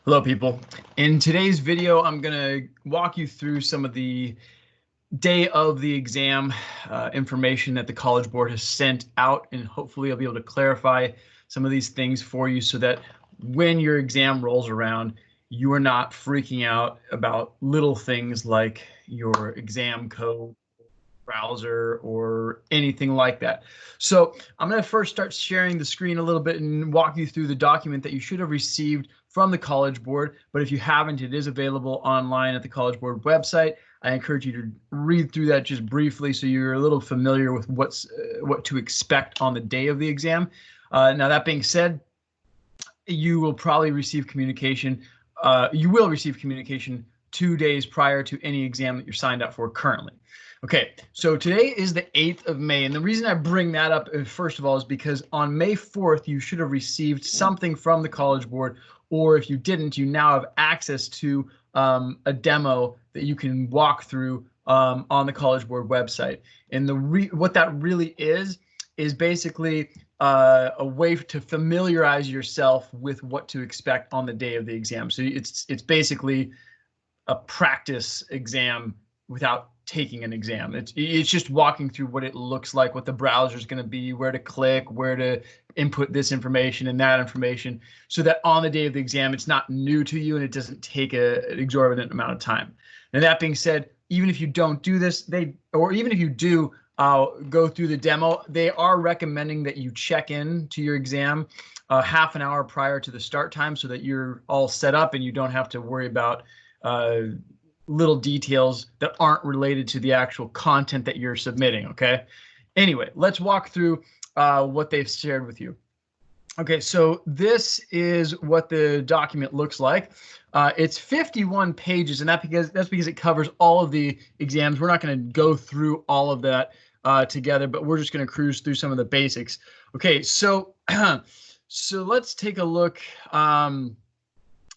Hello, people. In today's video, I'm going to walk you through some of the day of the exam information that the College Board has sent out, and hopefully I'll be able to clarify some of these things for you so that when your exam rolls around, you are not freaking out about little things like your exam code, browser, or anything like that. So I'm going to first start sharing the screen a little bit and walk you through the document that you should have received from the College Board. But if you haven't, it is available online at the College Board website. I encourage you to read through that just briefly so you're a little familiar with what to expect on the day of the exam. Now, that being said, you will probably receive communication. You will receive communication 2 days prior to any exam that you're signed up for currently. Okay, so today is the 8th of May, and the reason I bring that up, first of all, is because on May 4th, you should have received something from the College Board, or if you didn't, you now have access to a demo that you can walk through on the College Board website. And what that really is basically a way to familiarize yourself with what to expect on the day of the exam. So it's basically a practice exam without taking an exam. It's just walking through what it looks like, what the browser is going to be, where to click, where to input this information and that information, so that on the day of the exam, it's not new to you and it doesn't take an exorbitant amount of time. And that being said, even if you don't do this, or even if you do go through the demo, they are recommending that you check in to your exam half an hour prior to the start time so that you're all set up and you don't have to worry about little details that aren't related to the actual content that you're submitting. Okay. Anyway, let's walk through what they've shared with you. Okay, so this is what the document looks like. It's 51 pages, and that's because it covers all of the exams. We're not going to go through all of that together, but we're just going to cruise through some of the basics. Okay, so so let's take a look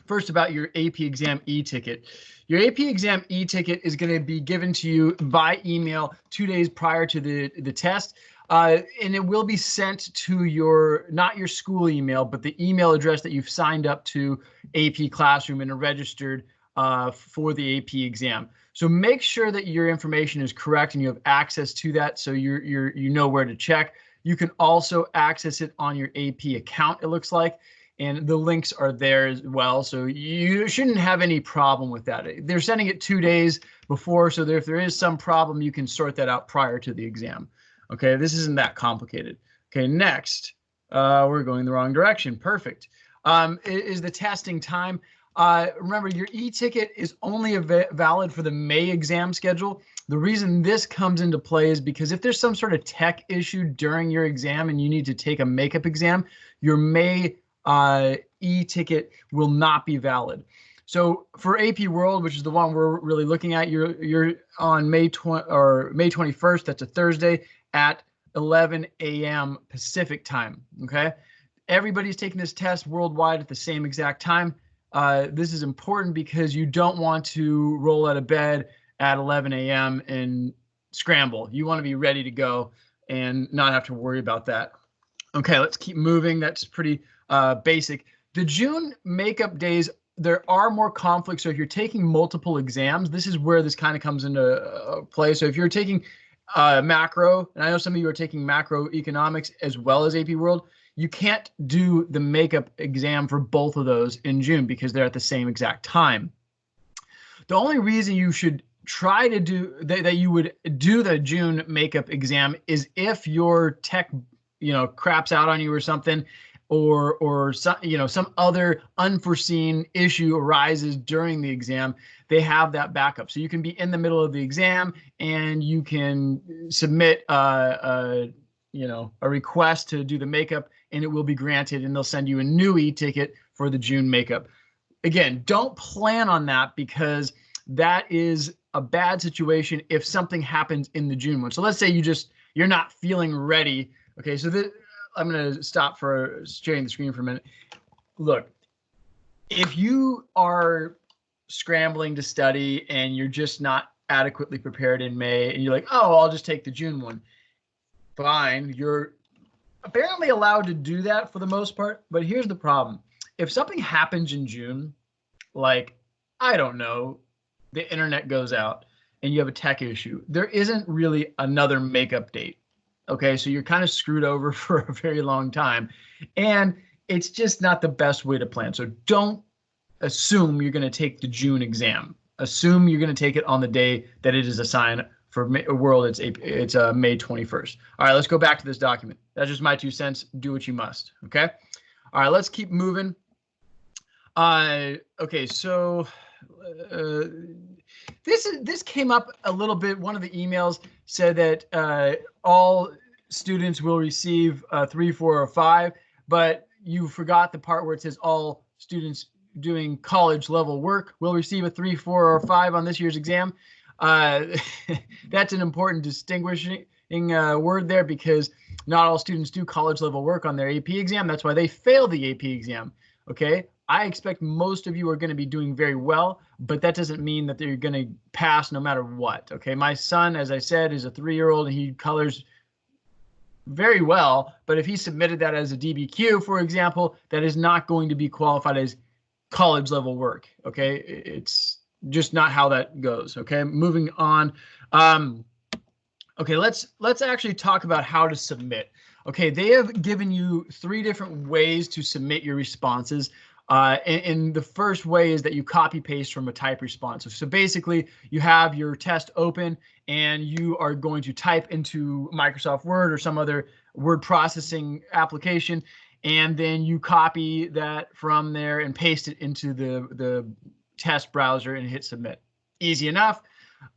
first about your AP Exam e-ticket. Your AP Exam e-ticket is going to be given to you by email 2 days prior to the test. And it will be sent to not your school email, but the email address that you've signed up to AP Classroom and are registered for the AP exam. So make sure that your information is correct and you have access to that, so you know where to check. You can also access it on your AP account, it looks like, and the links are there as well. So you shouldn't have any problem with that. They're sending it 2 days before, so if there is some problem, you can sort that out prior to the exam. Okay, this isn't that complicated. Okay, next, we're going the wrong direction. Perfect. Is the testing time. Remember, your e-ticket is only valid for the May exam schedule. The reason this comes into play is because if there's some sort of tech issue during your exam and you need to take a makeup exam, your May e-ticket will not be valid. So for AP World, which is the one we're really looking at, you're on May 21st. That's a Thursday at 11 a.m. Pacific time. Okay, everybody's taking this test worldwide at the same exact time. This is important because you don't want to roll out of bed at 11 a.m. and scramble. You want to be ready to go and not have to worry about that. Okay, let's keep moving. That's pretty basic. The June makeup days, there are more conflicts. So if you're taking multiple exams, this is where this kind of comes into play. So if you're taking macro, and I know some of you are taking macroeconomics as well as AP World, you can't do the makeup exam for both of those in June because they're at the same exact time. The only reason you should try to do that you would do the June makeup exam is if your tech, craps out on you or something, or some other unforeseen issue arises during the exam. They have that backup, so you can be in the middle of the exam and you can submit a request to do the makeup, and it will be granted, and they'll send you a new e-ticket for the June makeup. Again, don't plan on that because that is a bad situation if something happens in the June one. So let's say you're not feeling ready. Okay, so I'm going to stop for sharing the screen for a minute. Look, if you are scrambling to study and you're just not adequately prepared in May and you're like, oh, I'll just take the June one. Fine, you're apparently allowed to do that for the most part, but here's the problem. If something happens in June like, I don't know, the internet goes out and you have a tech issue, there isn't really another makeup date. Okay, so you're kind of screwed over for a very long time. And it's just not the best way to plan. So don't assume you're going to take the June exam. Assume you're going to take it on the day that it is assigned. For world, it's May 21st. All right, let's go back to this document. That's just my 2 cents. Do what you must. Okay. All right, let's keep moving. Okay, so this came up a little bit. One of the emails said that all students will receive 3, 4, or 5, but you forgot the part where it says all students doing college level work will receive a 3, 4, or 5 on this year's exam. That's an important distinguishing word there, because not all students do college level work on their AP exam. That's why they fail the AP exam. Okay. I expect most of you are going to be doing very well, but that doesn't mean that they're going to pass no matter what. Okay. My son, as I said, is a 3-year-old and he colors very well, but if he submitted that as a DBQ, for example, that is not going to be qualified as college level work. Okay. It's just not how that goes. Okay. Moving on. Okay. Let's actually talk about how to submit. Okay. They have given you 3 different ways to submit your responses. And the first way is that you copy paste from a type response. So basically you have your test open and you are going to type into Microsoft Word or some other word processing application, and then you copy that from there and paste it into the test browser and hit submit. Easy enough.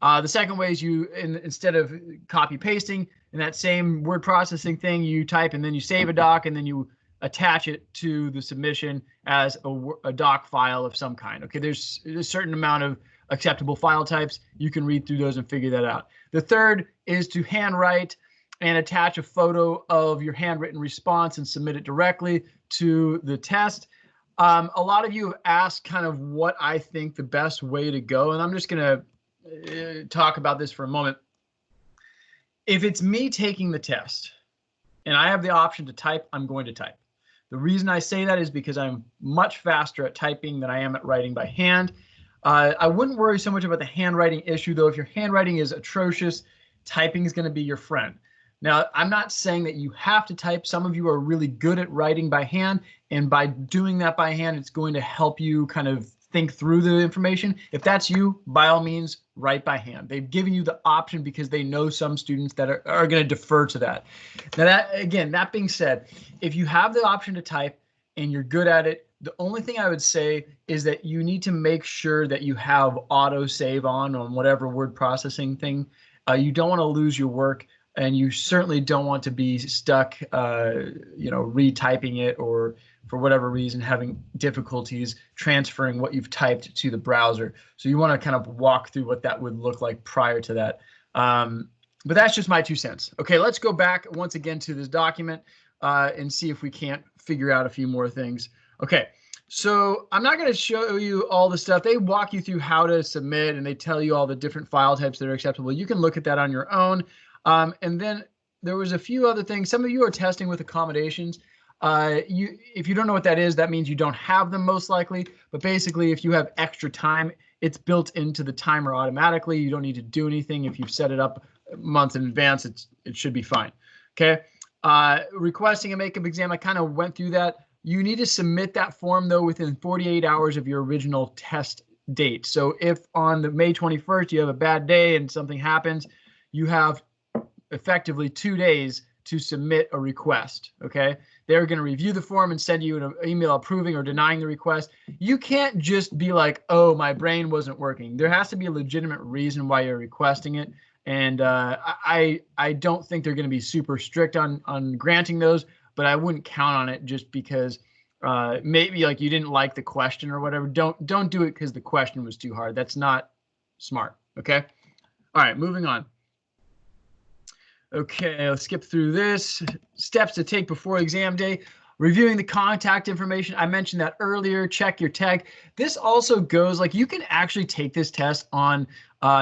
The second way is you, instead of copy pasting in that same word processing thing, you type and then you save a doc and then you attach it to the submission as a doc file of some kind. Okay, there's a certain amount of acceptable file types. You can read through those and figure that out. The third is to handwrite and attach a photo of your handwritten response and submit it directly to the test. A lot of you have asked kind of what I think the best way to go, and I'm just going to talk about this for a moment. If it's me taking the test and I have the option to type, I'm going to type. The reason I say that is because I'm much faster at typing than I am at writing by hand. I wouldn't worry so much about the handwriting issue, though. If your handwriting is atrocious, typing is going to be your friend. Now, I'm not saying that you have to type. Some of you are really good at writing by hand, and by doing that by hand, it's going to help you kind of think through the information. If that's you, by all means, write by hand. They've given you the option because they know some students that are going to defer to that. Now, that being said, if you have the option to type and you're good at it, the only thing I would say is that you need to make sure that you have auto save on whatever word processing thing. You don't want to lose your work, and you certainly don't want to be stuck, retyping it, or for whatever reason having difficulties transferring what you've typed to the browser. So you want to kind of walk through what that would look like prior to that. But that's just my 2 cents. Okay, let's go back once again to this document and see if we can't figure out a few more things. Okay, so I'm not going to show you all the stuff. They walk you through how to submit, and they tell you all the different file types that are acceptable. You can look at that on your own. And then there was a few other things. Some of you are testing with accommodations. If you don't know what that is, that means you don't have them most likely. But basically, if you have extra time, it's built into the timer automatically. You don't need to do anything. If you've set it up months in advance, it should be fine. Okay. Requesting a makeup exam, I kind of went through that. You need to submit that form, though, within 48 hours of your original test date. So if on the May 21st you have a bad day and something happens, you have effectively 2 days to submit a request. Okay. They're going to review the form and send you an email approving or denying the request. You can't just be like, oh, my brain wasn't working. There has to be a legitimate reason why you're requesting it. And I don't think they're going to be super strict on granting those, but I wouldn't count on it just because maybe like you didn't like the question or whatever. Don't do it because the question was too hard. That's not smart. Okay. All right, moving on. Okay, let's skip through this. Steps to take before exam day. Reviewing the contact information. I mentioned that earlier. Check your tag. This also goes, like, you can actually take this test on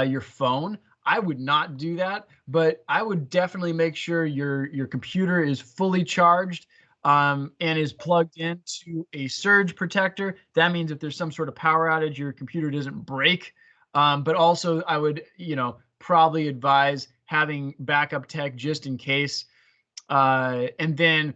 your phone. I would not do that, but I would definitely make sure your computer is fully charged. and is plugged into a surge protector. That means if there's some sort of power outage, your computer doesn't break. But also I would, probably advise having backup tech just in case. And then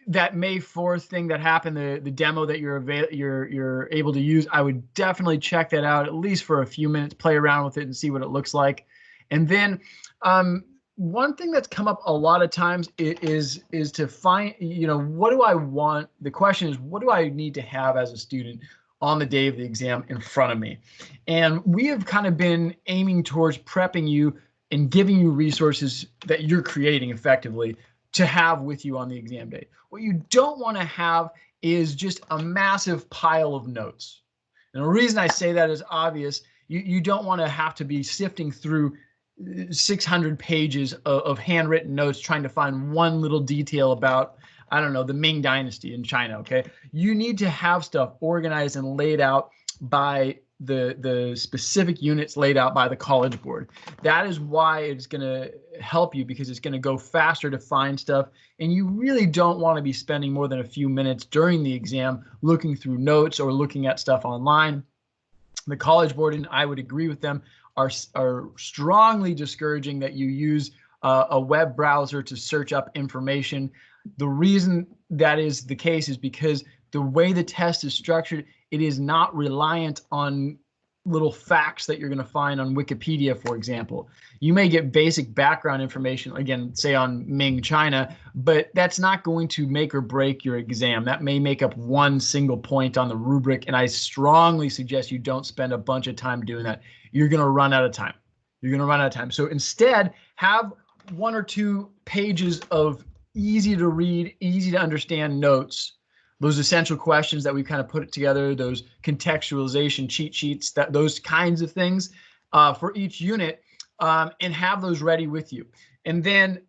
that May 4th thing that happened, the demo that you're able to use, I would definitely check that out at least for a few minutes, play around with it and see what it looks like. And then one thing that's come up a lot of times is to find, what do I want? The question is, what do I need to have as a student on the day of the exam in front of me? And we have kind of been aiming towards prepping you and giving you resources that you're creating effectively to have with you on the exam day. What you don't want to have is just a massive pile of notes. And the reason I say that is obvious. You don't want to have to be sifting through 600 pages of handwritten notes trying to find one little detail about, I don't know, the Ming Dynasty in China, okay? You need to have stuff organized and laid out by the specific units laid out by the College Board. That is why it's going to help you, because it's going to go faster to find stuff, and you really don't want to be spending more than a few minutes during the exam looking through notes or looking at stuff online. The College Board, and I would agree with them, are strongly discouraging that you use a web browser to search up information. The reason that is the case is because the way the test is structured, it is not reliant on little facts that you're going to find on Wikipedia, for example. You may get basic background information, again, say on Ming China, but that's not going to make or break your exam. That may make up one single point on the rubric, and I strongly suggest you don't spend a bunch of time doing that. You're going to run out of time. You're going to run out of time. So instead, have 1 or 2 pages of easy to read, easy to understand notes, those essential questions that we kind of put together, those contextualization cheat sheets, those kinds of things for each unit, and have those ready with you. And then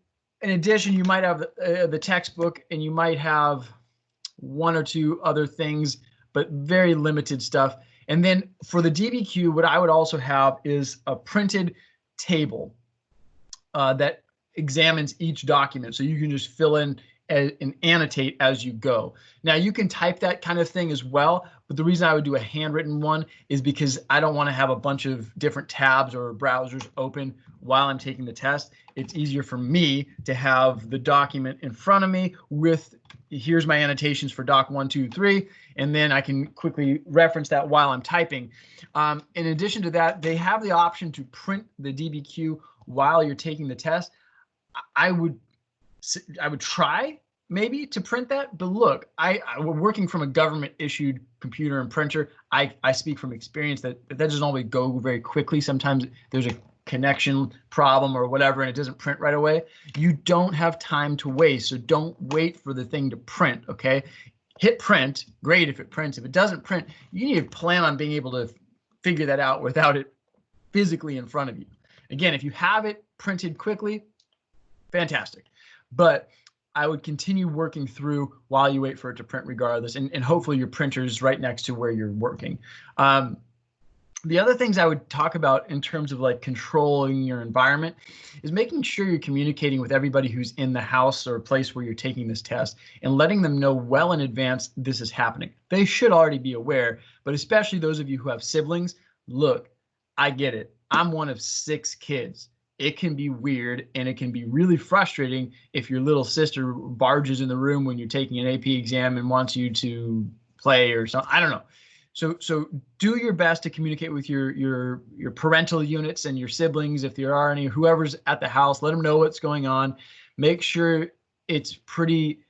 in addition, you might have the textbook, and you might have 1 or 2 other things, but very limited stuff. And then for the DBQ, what I would also have is a printed table that examines each document. So you can just fill in and annotate as you go. Now you can type that kind of thing as well, but the reason I would do a handwritten one is because I don't want to have a bunch of different tabs or browsers open while I'm taking the test. It's easier for me to have the document in front of me with, here's my annotations for doc 1, 2, 3, and then I can quickly reference that while I'm typing. In addition to that, they have the option to print the DBQ while you're taking the test. I would try maybe to print that, but look, we're working from a government issued computer and printer. I speak from experience that doesn't always go very quickly. Sometimes there's a connection problem or whatever, and it doesn't print right away. You don't have time to waste, so don't wait for the thing to print, okay? Hit print, great if it prints. If it doesn't print, you need to plan on being able to figure that out without it physically in front of you. Again, if you have it printed quickly, fantastic. But I would continue working through while you wait for it to print regardless, and hopefully your printer is right next to where you're working. The other things I would talk about in terms of like controlling your environment is making sure you're communicating with everybody who's in the house or place where you're taking this test and letting them know well in advance this is happening. They should already be aware, but especially those of you who have siblings, look, I get it. I'm one of 6 kids. It can be weird, and it can be really frustrating if your little sister barges in the room when you're taking an AP exam and wants you to play or something. I don't know. So do your best to communicate with your parental units and your siblings, if there are any, whoever's at the house. Let them know what's going on. Make sure it's pretty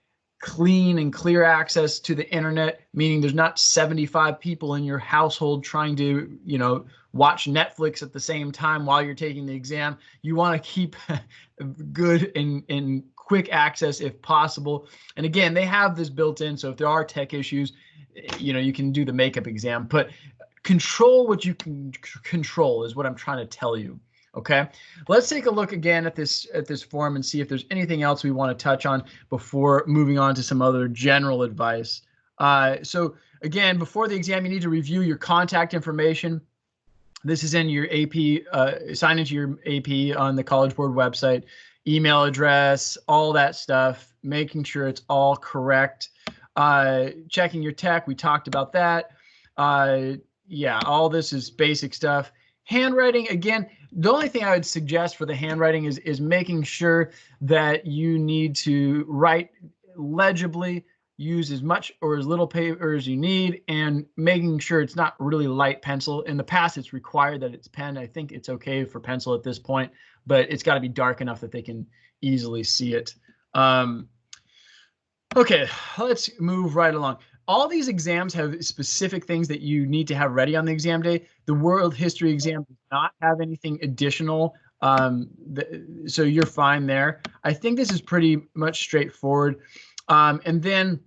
clean and clear access to the internet, meaning there's not 75 people in your household trying to, watch Netflix at the same time while you're taking the exam. You want to keep good and quick access if possible. And again, they have this built in, so if there are tech issues, you can do the makeup exam, but control what you can control is what I'm trying to tell you. Okay, let's take a look again at this form and see if there's anything else we want to touch on before moving on to some other general advice. So again, before the exam, you need to review your contact information. This is in your AP, sign into your AP on the College Board website, email address, all that stuff. making sure it's all correct. Checking your tech, we talked about that. Yeah, all this is basic stuff. Handwriting, again, the only thing I would suggest for the handwriting is making sure that you need to write legibly, use as much or as little paper as you need, and making sure it's not really light pencil. In the past, it's required that it's pen. I think it's okay for pencil at this point, but it's got to be dark enough that they can easily see it. Okay, let's move right along. All these exams have specific things that you need to have ready on the exam day. The world history exam does not have anything additional, so you're fine there. I think this is pretty much straightforward. And then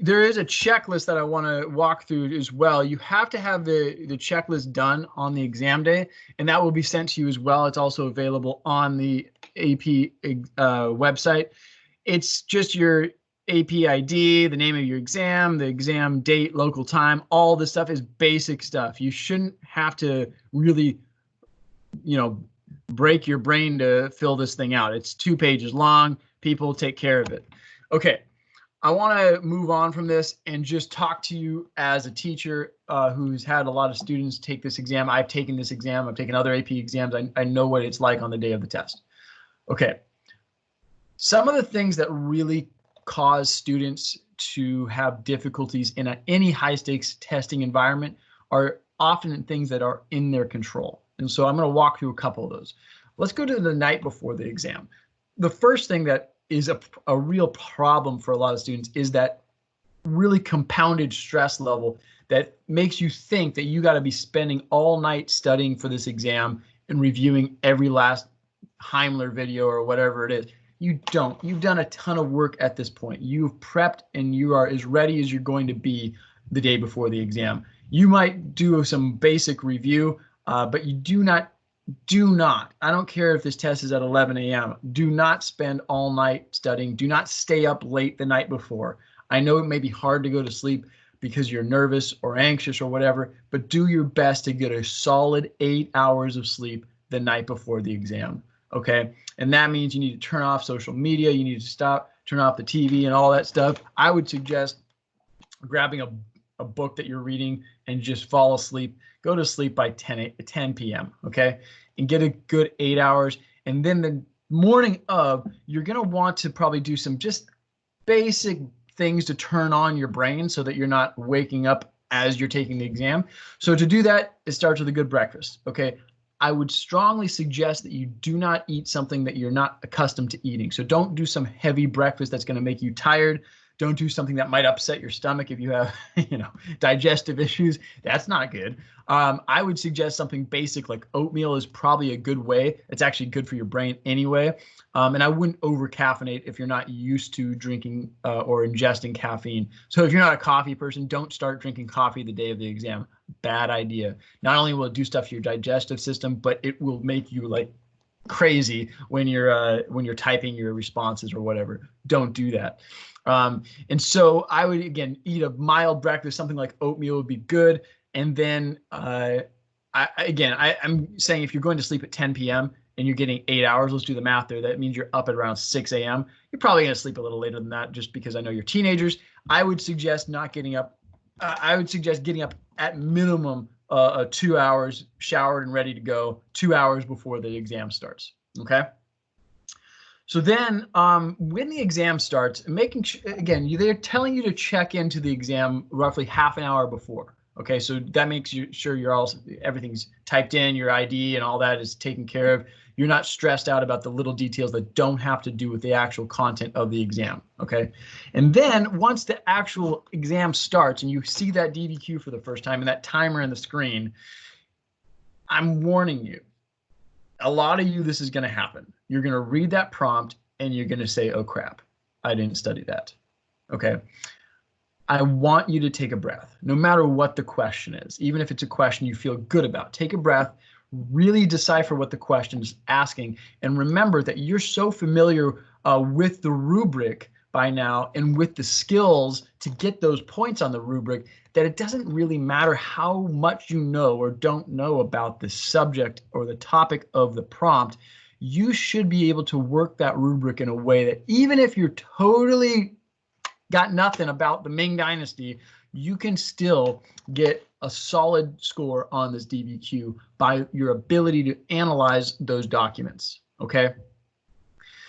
there is a checklist that I want to walk through as well. You have to have the checklist done on the exam day, and that will be sent to you as well. It's also available on the AP website. It's just your AP ID, the name of your exam, the exam date, local time. All this stuff is basic stuff. You shouldn't have to really, break your brain to fill this thing out. It's 2 pages long. People take care of it. Okay, I want to move on from this and just talk to you as a teacher who's had a lot of students take this exam. I've taken this exam. I've taken other AP exams. I know what it's like on the day of the test. Okay, some of the things that really cause students to have difficulties in any high stakes testing environment are often things that are in their control. And so I'm going to walk through a couple of those. Let's go to the night before the exam. The first thing that is a real problem for a lot of students is that really compounded stress level that makes you think that you got to be spending all night studying for this exam and reviewing every last Heimler video or whatever it is. You don't. You've done a ton of work at this point. You've prepped and you are as ready as you're going to be the day before the exam. You might do some basic review, but you do not, I don't care if this test is at 11 a.m. Do not spend all night studying. Do not stay up late the night before. I know it may be hard to go to sleep because you're nervous or anxious or whatever, but do your best to get a solid 8 hours of sleep the night before the exam. Okay, and that means you need to turn off social media. You need to turn off the TV and all that stuff. I would suggest grabbing a book that you're reading and just fall asleep. Go to sleep by 10 p.m. Okay, and get a good 8 hours. And then the morning of, you're gonna want to probably do some just basic things to turn on your brain so that you're not waking up as you're taking the exam. So to do that, it starts with a good breakfast. Okay. I would strongly suggest that you do not eat something that you're not accustomed to eating. So don't do some heavy breakfast that's going to make you tired. Don't do something that might upset your stomach if you have, digestive issues. That's not good. I would suggest something basic like oatmeal is probably a good way. It's actually good for your brain anyway. And I wouldn't over caffeinate if you're not used to drinking or ingesting caffeine. So if you're not a coffee person, don't start drinking coffee the day of the exam. Bad idea. Not only will it do stuff to your digestive system, but it will make you like crazy when you're typing your responses or whatever. Don't do that. And so I would, again, eat a mild breakfast. Something like oatmeal would be good. And then I'm saying if you're going to sleep at 10 p.m. and you're getting 8 hours, let's do the math there. That means you're up at around 6 a.m. You're probably going to sleep a little later than that just because I know you're teenagers. I would suggest not getting up. I would suggest getting up at minimum 2 hours, showered and ready to go 2 hours before the exam starts. Okay. So then when the exam starts, making sure, again, they're telling you to check into the exam roughly half an hour before. Okay, so that makes you sure everything's typed in, your ID and all that is taken care of. You're not stressed out about the little details that don't have to do with the actual content of the exam. Okay, and then once the actual exam starts and you see that DDQ for the first time and that timer on the screen, I'm warning you. A lot of you, this is going to happen. You're going to read that prompt and you're going to say, oh crap, I didn't study that. Okay. I want you to take a breath, no matter what the question is, even if it's a question you feel good about. Take a breath, really decipher what the question is asking, and remember that you're so familiar with the rubric by now and with the skills to get those points on the rubric that it doesn't really matter how much you know or don't know about the subject or the topic of the prompt. you should be able to work that rubric in a way that even if you're totally got nothing about the Ming Dynasty, you can still get a solid score on this DBQ by your ability to analyze those documents. Okay.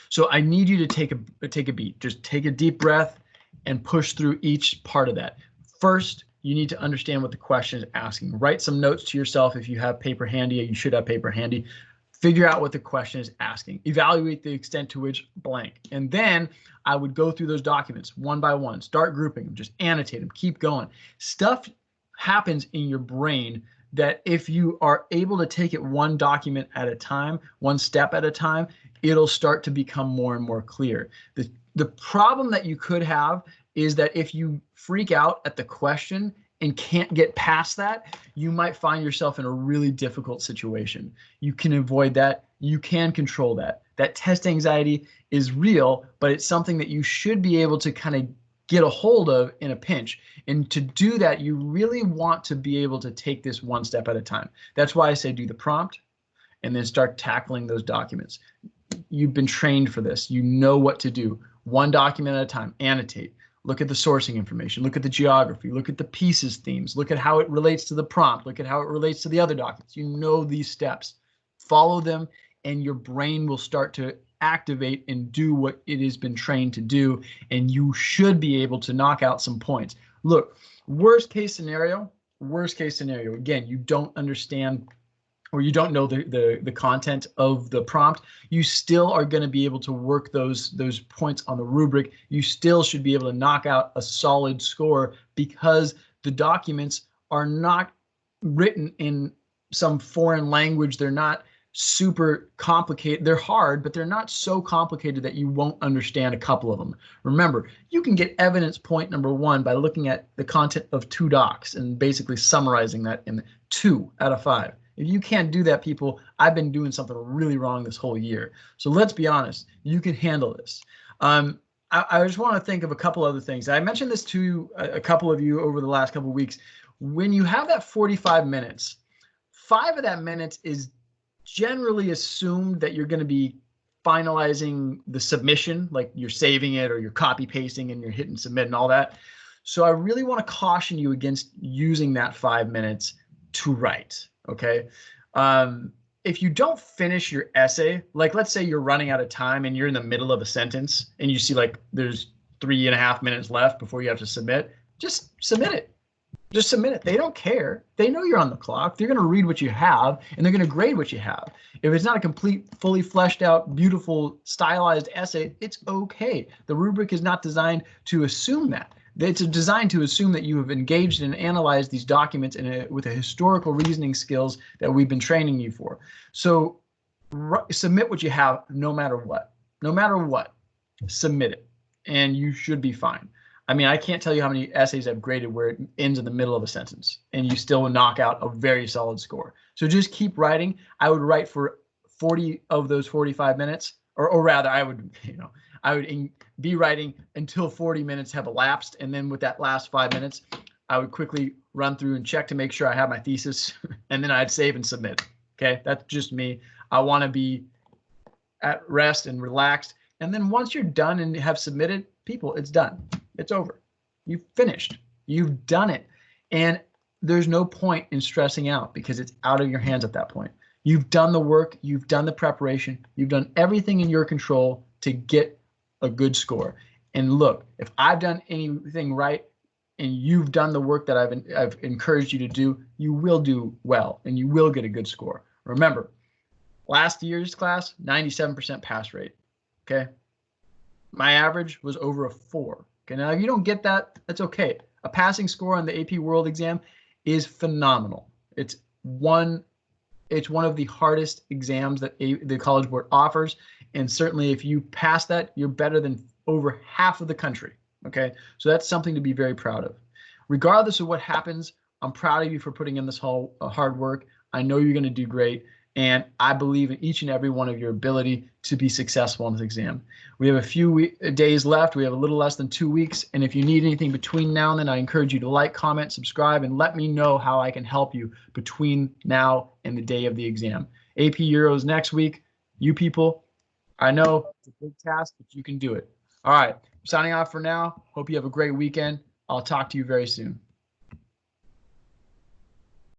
So I need you to take a beat. Just take a deep breath and push through each part of that. First, you need to understand what the question is asking. Write some notes to yourself if you have paper handy. You should have paper handy. Figure out what the question is asking. Evaluate the extent to which blank. And then I would go through those documents one by one. Start grouping them. Just annotate them. Keep going. Stuff happens in your brain that if you are able to take it one document at a time, one step at a time, it'll start to become more and more clear. The problem that you could have is that if you freak out at the question and can't get past that, you might find yourself in a really difficult situation. You can avoid that. You can control that. That test anxiety is real, but it's something that you should be able to kind of get a hold of in a pinch. And to do that, you really want to be able to take this one step at a time. That's why I say do the prompt and then start tackling those documents. You've been trained for this. You know what to do. One document at a time. Annotate. Look at the sourcing information. Look at the geography. Look at the pieces themes. Look at how it relates to the prompt. Look at how it relates to the other documents. You know these steps. Follow them, and your brain will start to activate and do what it has been trained to do, and you should be able to knock out some points. Look, worst case scenario, again, you don't understand or you don't know the content of the prompt, you still are going to be able to work those points on the rubric. You still should be able to knock out a solid score because the documents are not written in some foreign language. They're not super complicated. They're hard, but they're not so complicated that you won't understand a couple of them. Remember, you can get evidence point number 1 by looking at the content of 2 docs and basically summarizing that in 2 out of 5. If you can't do that, people, I've been doing something really wrong this whole year. So let's be honest, you can handle this. I just want to think of a couple other things. I mentioned this to a couple of you over the last couple of weeks. When you have that 45 minutes, 5 of that minutes is generally assumed that you're going to be finalizing the submission, like you're saving it or you're copy pasting and you're hitting submit and all that. So I really want to caution you against using that 5 minutes to write. Okay. If you don't finish your essay, like let's say you're running out of time and you're in the middle of a sentence and you see like there's 3.5 minutes left before you have to submit, just submit it. Just submit it. They don't care. They know you're on the clock. They're going to read what you have and they're going to grade what you have. If it's not a complete, fully fleshed out, beautiful, stylized essay, it's okay. The rubric is not designed to assume that. It's designed to assume that you have engaged and analyzed these documents with a historical reasoning skills that we've been training you for. So submit what you have no matter what. No matter what, submit it and you should be fine. I mean, I can't tell you how many essays I've graded where it ends in the middle of a sentence and you still knock out a very solid score. So just keep writing. I would write for 40 of those 45 minutes, or rather I would be writing until 40 minutes have elapsed. And then with that last 5 minutes, I would quickly run through and check to make sure I have my thesis and then I'd save and submit. Okay. That's just me. I want to be at rest and relaxed. And then once you're done and have submitted, people, it's done. It's over. You've finished. You've done it. And there's no point in stressing out because it's out of your hands at that point. You've done the work. You've done the preparation. You've done everything in your control to get a good score. And look, if I've done anything right and you've done the work that I've encouraged you to do, you will do well and you will get a good score. Remember, last year's class, 97% pass rate. Okay. My average was over a 4. Okay. Now, if you don't get that, that's okay. A passing score on the AP World exam is phenomenal. It's one of the hardest exams that the College Board offers. And certainly if you pass that, you're better than over half of the country. Okay. So that's something to be very proud of. Regardless of what happens, I'm proud of you for putting in this whole hard work. I know you're going to do great. And I believe in each and every one of your ability to be successful in this exam. We have a few days left. We have a little less than 2 weeks. And if you need anything between now and then, I encourage you to like, comment, subscribe, and let me know how I can help you between now and the day of the exam. AP Euros next week. You people, I know it's a big task, but you can do it. All right. I'm signing off for now. Hope you have a great weekend. I'll talk to you very soon.